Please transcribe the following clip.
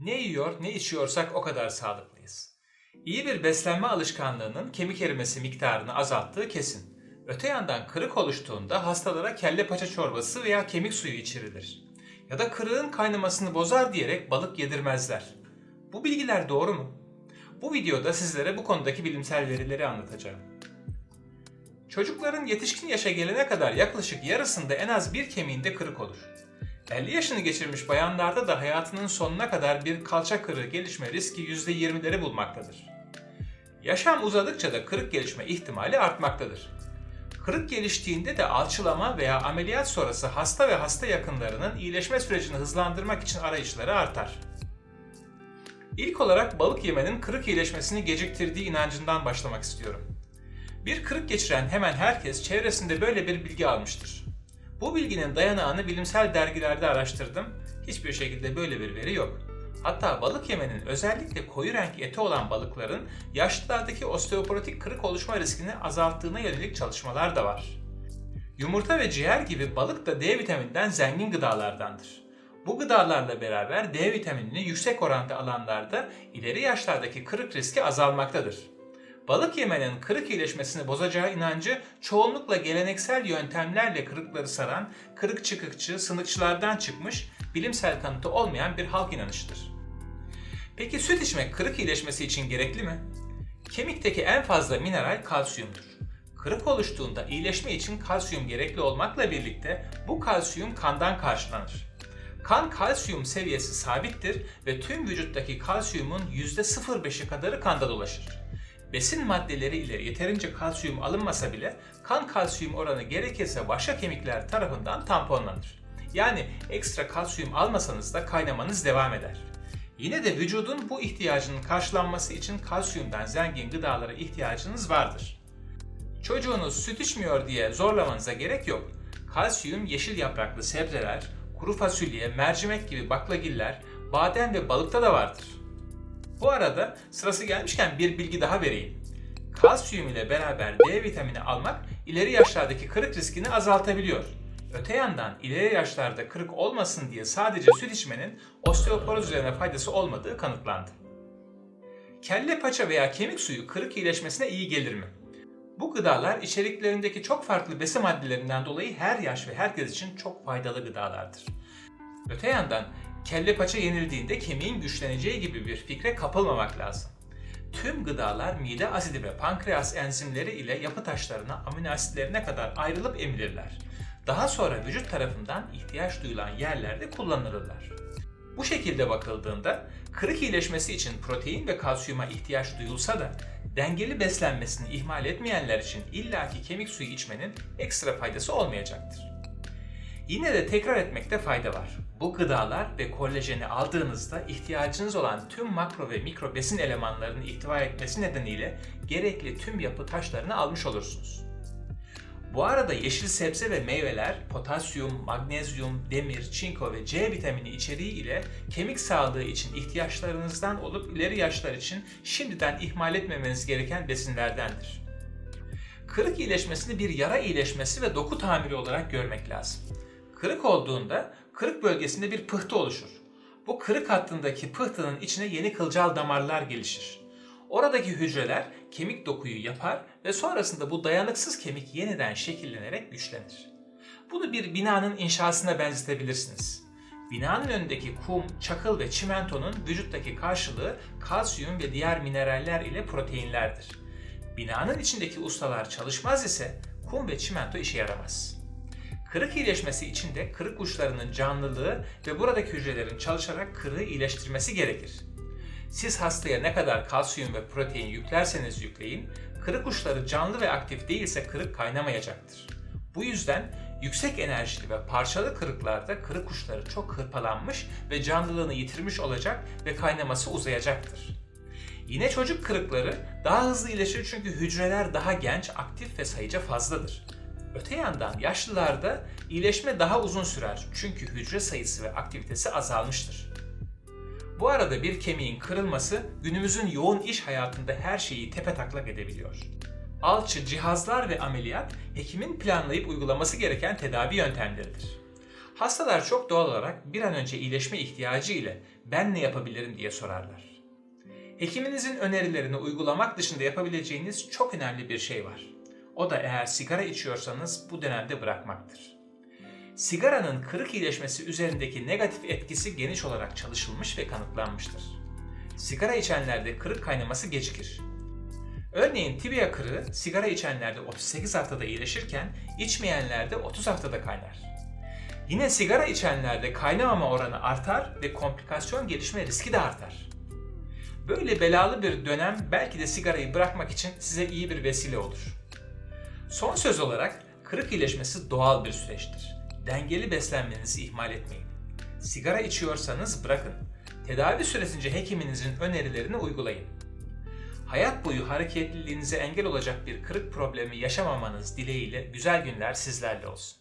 Ne yiyor, ne içiyorsak o kadar sağlıklıyız. İyi bir beslenme alışkanlığının kemik erimesi miktarını azalttığı kesin. Öte yandan kırık oluştuğunda hastalara kelle paça çorbası veya kemik suyu içirilir. Ya da kırığın kaynamasını bozar diyerek balık yedirmezler. Bu bilgiler doğru mu? Bu videoda sizlere bu konudaki bilimsel verileri anlatacağım. Çocukların yetişkin yaşa gelene kadar yaklaşık yarısında en az bir kemiğinde kırık olur. 50 yaşını geçirmiş bayanlarda da hayatının sonuna kadar bir kalça kırığı gelişme riski %20'leri bulmaktadır. Yaşam uzadıkça da kırık gelişme ihtimali artmaktadır. Kırık geliştiğinde de alçılama veya ameliyat sonrası hasta ve hasta yakınlarının iyileşme sürecini hızlandırmak için arayışları artar. İlk olarak balık yemenin kırık iyileşmesini geciktirdiği inancından başlamak istiyorum. Bir kırık geçiren hemen herkes çevresinde böyle bir bilgi almıştır. Bu bilginin dayanağını bilimsel dergilerde araştırdım. Hiçbir şekilde böyle bir veri yok. Hatta balık yemenin özellikle koyu renk eti olan balıkların yaşlılardaki osteoporotik kırık oluşma riskini azalttığına yönelik çalışmalar da var. Yumurta ve ciğer gibi balık da D vitamininden zengin gıdalardandır. Bu gıdalarla beraber D vitaminini yüksek oranda alanlarda ileri yaşlardaki kırık riski azalmaktadır. Balık yemenin kırık iyileşmesini bozacağı inancı çoğunlukla geleneksel yöntemlerle kırıkları saran kırık çıkıkçı, sınıkçılardan çıkmış, bilimsel kanıtı olmayan bir halk inanışıdır. Peki süt içmek kırık iyileşmesi için gerekli mi? Kemikteki en fazla mineral kalsiyumdur. Kırık oluştuğunda iyileşme için kalsiyum gerekli olmakla birlikte bu kalsiyum kandan karşılanır. Kan kalsiyum seviyesi sabittir ve tüm vücuttaki kalsiyumun %0,5'i kadarı kanda dolaşır. Besin maddeleri ile yeterince kalsiyum alınmasa bile kan kalsiyum oranı gerekirse başka kemikler tarafından tamponlanır. Yani ekstra kalsiyum almasanız da kaynamanız devam eder. Yine de vücudun bu ihtiyacının karşılanması için kalsiyumdan zengin gıdalara ihtiyacınız vardır. Çocuğunuz süt içmiyor diye zorlamanıza gerek yok. Kalsiyum yeşil yapraklı sebzeler, kuru fasulye, mercimek gibi baklagiller, badem ve balıkta da vardır. Bu arada sırası gelmişken bir bilgi daha vereyim. Kalsiyum ile beraber D vitamini almak ileri yaşlardaki kırık riskini azaltabiliyor. Öte yandan ileri yaşlarda kırık olmasın diye sadece süt içmenin osteoporoz üzerine faydası olmadığı kanıtlandı. Kelle paça veya kemik suyu kırık iyileşmesine iyi gelir mi? Bu gıdalar içeriklerindeki çok farklı besin maddelerinden dolayı her yaş ve herkes için çok faydalı gıdalardır. Öte yandan kelle paça yenildiğinde kemiğin güçleneceği gibi bir fikre kapılmamak lazım. Tüm gıdalar mide asidi ve pankreas enzimleri ile yapı taşlarına, amino asitlerine kadar ayrılıp emilirler. Daha sonra vücut tarafından ihtiyaç duyulan yerlerde kullanılırlar. Bu şekilde bakıldığında kırık iyileşmesi için protein ve kalsiyuma ihtiyaç duyulsa da dengeli beslenmesini ihmal etmeyenler için illaki kemik suyu içmenin ekstra faydası olmayacaktır. Yine de tekrar etmekte fayda var. Bu gıdalar ve kolajeni aldığınızda ihtiyacınız olan tüm makro ve mikro besin elemanlarını ihtiva etmesi nedeniyle gerekli tüm yapı taşlarını almış olursunuz. Bu arada yeşil sebze ve meyveler potasyum, magnezyum, demir, çinko ve C vitamini içeriği ile kemik sağlığı için ihtiyaçlarınızdan olup ileri yaşlar için şimdiden ihmal etmemeniz gereken besinlerdendir. Kırık iyileşmesini bir yara iyileşmesi ve doku tamiri olarak görmek lazım. Kırık olduğunda kırık bölgesinde bir pıhtı oluşur. Bu kırık hattındaki pıhtının içine yeni kılcal damarlar gelişir. Oradaki hücreler kemik dokuyu yapar ve sonrasında bu dayanıksız kemik yeniden şekillenerek güçlenir. Bunu bir binanın inşasına benzetebilirsiniz. Binanın önündeki kum, çakıl ve çimentonun vücuttaki karşılığı kalsiyum ve diğer mineraller ile proteinlerdir. Binanın içindeki ustalar çalışmaz ise kum ve çimento işe yaramaz. Kırık iyileşmesi için de kırık uçlarının canlılığı ve buradaki hücrelerin çalışarak kırığı iyileştirmesi gerekir. Siz hastaya ne kadar kalsiyum ve protein yüklerseniz yükleyin, kırık uçları canlı ve aktif değilse kırık kaynamayacaktır. Bu yüzden yüksek enerjili ve parçalı kırıklarda kırık uçları çok hırpalanmış ve canlılığını yitirmiş olacak ve kaynaması uzayacaktır. Yine çocuk kırıkları daha hızlı iyileşir çünkü hücreler daha genç, aktif ve sayıca fazladır. Öte yandan yaşlılarda iyileşme daha uzun sürer çünkü hücre sayısı ve aktivitesi azalmıştır. Bu arada bir kemiğin kırılması günümüzün yoğun iş hayatında her şeyi tepetaklak edebiliyor. Alçı, cihazlar ve ameliyat hekimin planlayıp uygulaması gereken tedavi yöntemleridir. Hastalar çok doğal olarak bir an önce iyileşme ihtiyacı ile ben ne yapabilirim diye sorarlar. Hekiminizin önerilerini uygulamak dışında yapabileceğiniz çok önemli bir şey var. O da eğer sigara içiyorsanız bu dönemde bırakmaktır. Sigaranın kırık iyileşmesi üzerindeki negatif etkisi geniş olarak çalışılmış ve kanıtlanmıştır. Sigara içenlerde kırık kaynaması gecikir. Örneğin tibia kırığı sigara içenlerde 38 haftada iyileşirken içmeyenlerde 30 haftada kaynar. Yine sigara içenlerde kaynamama oranı artar ve komplikasyon gelişme riski de artar. Böyle belalı bir dönem belki de sigarayı bırakmak için size iyi bir vesile olur. Son söz olarak kırık iyileşmesi doğal bir süreçtir. Dengeli beslenmenizi ihmal etmeyin. Sigara içiyorsanız bırakın. Tedavi süresince hekiminizin önerilerini uygulayın. Hayat boyu hareketliliğinize engel olacak bir kırık problemi yaşamamanız dileğiyle güzel günler sizlerle olsun.